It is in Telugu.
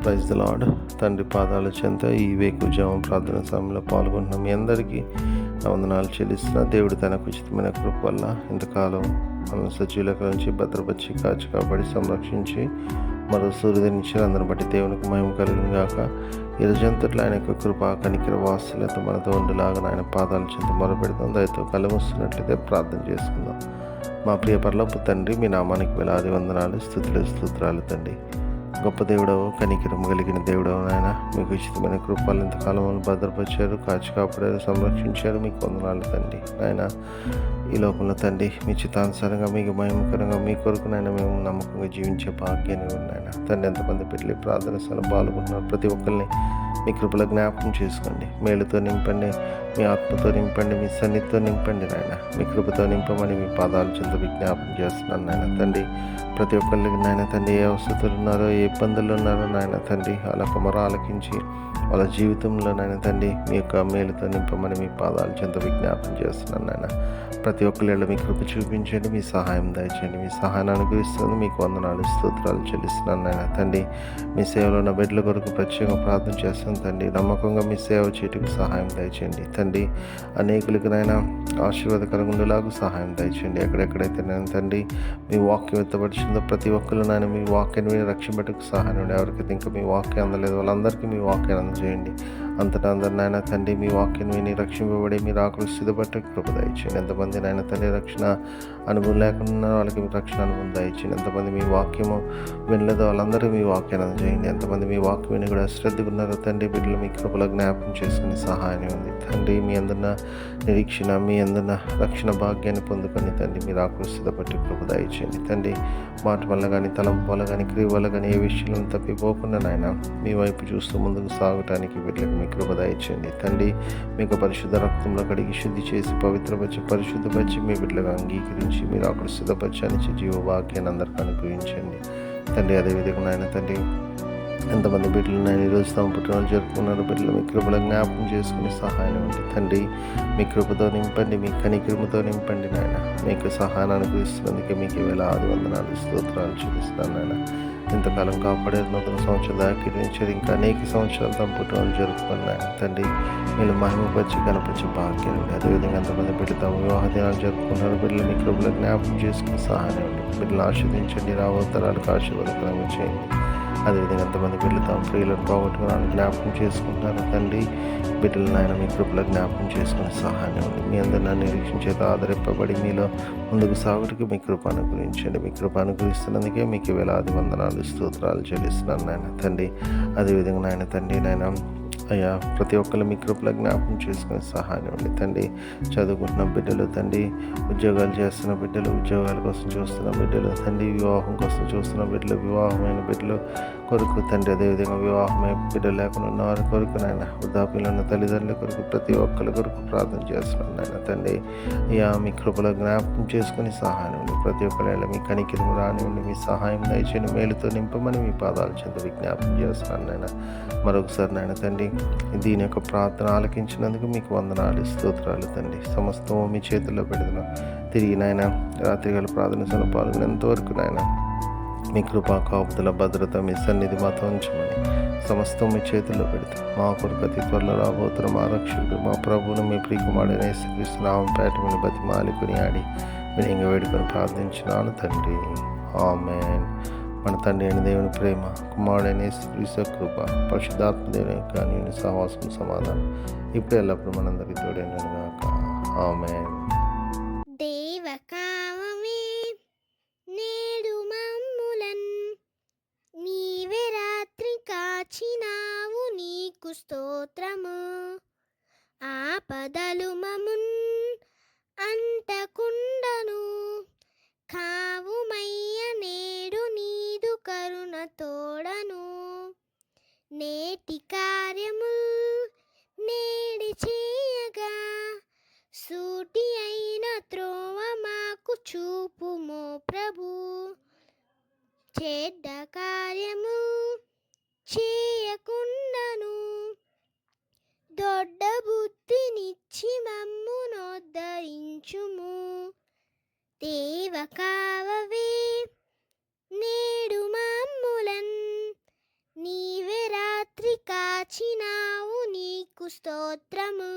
Praise the lord. తండ్రి పాదాల చెంత ఈ వేకువజాము ప్రార్థన సమయంలో పాల్గొంటున్న మీ అందరికీ నా వందనాలు చెల్లిస్తున్నా. దేవుడు తనకు ఉచితమైన కృప వల్ల ఇంతకాలం మనల్ని సజీవులకు నుంచి భద్రపరిచి కాచి కాపాడి సంరక్షించి మరో సూర్యునిచ్చిన అందరిని బట్టి దేవునికి మహిమ కలుగును గాక. ఈ రోజంతట్లో ఆయన యొక్క కృప కనికర వాత్సల్యత మనతో ఉండేలాగా ఆయన పాదాల చెంత మొరపెడతాం. దయతో కలమొస్తున్నట్లయితే ప్రార్థన చేసుకుందాం. మా ప్రియ పరలోకపు తండ్రి, మీ నామానికి వేలాది వందనాలు, స్తోత్రాలు తండ్రి. గొప్ప దేవుడవు, కనికరము కలిగిన దేవుడవు నాయన. మీకు ఉచితమైన కృపలు ఇంతకాలం భద్రపరిచారు, కాచి కాపాడారు, సంరక్షించారు. మీకు వందనాలు తండ్రి. నాయన ఈ లోకంలో తండ్రి మీ చిత్తానుసారంగా మీకు మహిమకరంగా మీ కొరకు నాయన మేము నమ్మకంగా జీవించే భాగ్యాన్ని నాయన తండ్రి. ఎంతమంది పెట్టి ప్రార్థన స్థలం పాల్గొంటున్నారు ప్రతి ఒక్కరిని మీ కృపలో జ్ఞాపకం చేసుకోండి. మేలుతో నింపండి, మీ ఆత్మతో నింపండి, మీ సన్నిధితో నింపండి నాయన. మీ కృపతో నింపమని మీ పాదాల చెంత విజ్ఞాపం చేస్తున్నాను నాయన తండ్రి. ప్రతి ఒక్కరికి నాయన తండ్రి ఏ అవసరాలు ఉన్నారో, ఏ ఇబ్బందులు ఉన్నారో నాయన తండ్రి వాళ్ళ మొర ఆలకించి వాళ్ళ జీవితంలో నాయన తండ్రి మీ యొక్క మేలుతో నింపమని మీ పాదాల చెంత విజ్ఞాపం చేస్తున్నాను నాయన. ప్రతి ఒక్కరిలో మీ కృప చూపించండి, మీ సహాయం దయచేయండి. మీ సహాయాన్ని అనుగ్రహిస్తుంది మీకు వందనాలు, స్తోత్రాలు చెల్లిస్తున్నాను నాయన తండ్రి. మీ సేవలో ఉన్న బిడ్డల కొరకు ప్రత్యేకంగా ప్రార్థన చేస్తాను తండ్రి. నమ్మకంగా మీ సేవ చేయటకు సహాయం దయచేయండి తండ్రి. అనేకులకు నాయన ఆశీర్వాదకరంగా ఉండేలాగా సహాయం దయచేయండి. ఎక్కడెక్కడైతే నేను తండ్రి మీ వాక్యం ఎత్తపరిచిందో ప్రతి ఒక్కరు నాయన మీ వాక్యాన్ని విని రక్షింపటకు సహాయం ఉండి, ఎవరికైతే ఇంకా మీ వాక్యం అందలేదు వాళ్ళందరికీ మీ వాక్యాన్ని అందజేయండి. అంతటా అందరు నాయన తండ్రి మీ వాక్యం విని రక్షింపబడి మీరు ఆకులు సిద్ధపట్టే కృప దయచేయండి. ఎంతమంది నాయన తండ్రి రక్షణ అనుభవం లేకుండా వాళ్ళకి మీ రక్షణ అనుభవం దయచేయండి. ఎంతమంది మీ వాక్యము వినలేదో వాళ్ళందరూ మీ వాక్యాన్ని అందజేయండి. ఎంతమంది మీ వాక్యం విని కూడా శ్రద్ధగా ఉన్నారో తండ్రి బిడ్డలు మీ కృపలో జ్ఞాపకం చేసుకుని సహాయం ఉంది తండ్రి. మీ అందరిన నిరీక్షణ, మీ అందరిన రక్షణ భాగ్యాన్ని పొందుకొని తండ్రి మీరు ఆకులు సిద్ధపట్టి కృప దయచేయండి తండ్రి. మాట వల్ల కానీ, తలంపు వల్ల కానీ, క్రియ వల్ల కానీ ఏ విషయంలో తప్పిపోకుండా నాయన మీ వైపు చూస్తూ ముందుకు సాగటానికి బిడ్డలకు మీ కృప దయచేయండి తండ్రి. మీకు పరిశుద్ధ రక్తంలో కడిగి శుద్ధి చేసి పవిత్రపరిచి పరిశుద్ధపరిచి మీ బిడ్డలకు అంగీకరించి మీరు అక్కడ సిద్ధపరచని జీవ వాక్యాన్ని అందరికీ అనుగ్రహించండి తండ్రి. అదేవిధంగా నాయన తండ్రి ఎంతమంది బిడ్డలు నాయన ఈరోజు తమ పుట్టినరోజు జరుపుకున్నారు బిడ్డలు మీ కృపలో జ్ఞాపకం చేసుకుని సహాయం ఉంది తండ్రి. మీ కృపతో నింపండి, మీ కనికరముతో నింపండి నాయన. మీకు సహాయాన్ని అనుగ్రహిస్తున్నందుకే మీకు వేలాది వందనాలు, స్తోత్రాలు చూపిస్తున్నాను నాయన. ఇంతకాలం కాపాడారు, నూతన సంవత్సరం దాకిరించారు, ఇంకా అనేక సంవత్సరాలు తమ పుట్టినరోజు జరుపుకున్నాను తండ్రి. మీరు మహిమపరిచి కనపరిచి భాగ్యం ఉంది. అదేవిధంగా ఎంతమంది బిడ్డలు తమ వివాహ దినాలు జరుపుకున్నారు బిడ్డలు మీ కృపలో జ్ఞాపకం చేసుకుని సహాయం ఉంది. బిడ్డలు ఆస్వాదించండి, రాబోతరాలకు ఆశీర్వాదకరంగా చేయండి. అదేవిధంగా ఎంతమంది బిడ్డలు తమ ప్రియులను పోగొట్టుకుని జ్ఞాపకం చేసుకుంటున్నారు తండ్రి. బిడ్డలు నాయన మీ కృపలో జ్ఞాపకం చేసుకుని సహాయం ఉంది. మీ అందరిని నిరీక్షించేత ఆదరింపబడి మీలో ముందుకు సాగుటకు మీ కృప అనుగ్రహించండి. మీ కృప అనుగ్రహిస్తున్నందుకే మీకు వేలాది వందనాలు, స్తోత్రాలు చెల్లిస్తున్నాను నాయన తండ్రి. అదేవిధంగా నాయన తండ్రి నాయన అయ్యా ప్రతి ఒక్కరు మీ కృపలో జ్ఞాపకం చేసుకుని సహాయం ఉంది తండ్రి. చదువుకుంటున్న బిడ్డలు తండ్రి, ఉద్యోగాలు చేస్తున్న బిడ్డలు, ఉద్యోగాల కోసం చూస్తున్న బిడ్డలు తండ్రి, వివాహం కోసం చూస్తున్న బిడ్డలు, వివాహమైన బిడ్డలు కొరకు తండ్రి. అదేవిధంగా వివాహమైన బిడ్డలు లేకుండా ఉన్న వారి కొరకు నాయన, వృద్ధాప్యంలో ఉన్న తల్లిదండ్రుల కొరకు ప్రతి ఒక్కరి కొరకు ప్రార్థన చేస్తున్నాను నాయన తండ్రి. అయ్యా మీ కృపలో జ్ఞాపకం చేసుకుని సహాయం ఉంది. ప్రతి ఒక్కరి మీ కనికిరం రానివ్వండి, మీ సహాయం దయచేయండి, మేలుతో నింపమని మీ పాదాల చెంత విజ్ఞాపం చేస్తున్నాను నాయన. మరొకసారి నాయన తండ్రి దీని యొక్క ప్రార్థన ఆలకించినందుకు మీకు వందనాలు, స్తోత్రాలు తండ్రి. సమస్తము మీ చేతుల్లో పెడుతున్నాం. తిరిగి నాయన రాత్రిగాల ప్రార్థన పాల్గొనేంతవరకు నాయన మీ కృపా కాపుదల భద్రత మీ సన్నిధి మాతో ఉంచమని సమస్తం మీ చేతుల్లో పెడతాం. మా కొరకు అతి త్వరలో రాబోతున్న మా రక్షకుడు మా ప్రభువును మీ ప్రియకుమారుడైన యేసుక్రీస్తు నామం పేట మీద బతిమాలుకుని ఆడి వినయంగా వేడుకొని ప్రార్థించినాను తండ్రి. ఆమేన్. మన తండ్రి అయిన దేవుని ప్రేమ, కుమారుడైన యేసుక్రీస్తు కృప, పరిశుద్ధాత్మ దేవుని యొక్క అన్యోన్య సహవాసం, సమాధానం ఇప్పుడు ఎల్లప్పుడు మనందరికీ తోడైనను గాక. ఆమేన్. దేవకామమే నేడు మమ్ములన్ నీవే రాత్రి కాచినావు, నీకు స్తోత్రము. ఆపదలు మమున్ అంటకుండను కావుమయ్య, నేడు నీదు కరుణ తోడను. నేటి కార్యము నేడి చేయగా సూటి అయిన త్రోవ మాకు చూపుమో ప్రభు. చెడ్డ కార్యము చేయకుండాను దొడ్డ బుద్ధినిచ్చి మమ్ము నోద్ధరించుము. దేవకావవే నేడు మమ్ములన్ నీవే కాచినావు నీకు స్తోత్రము.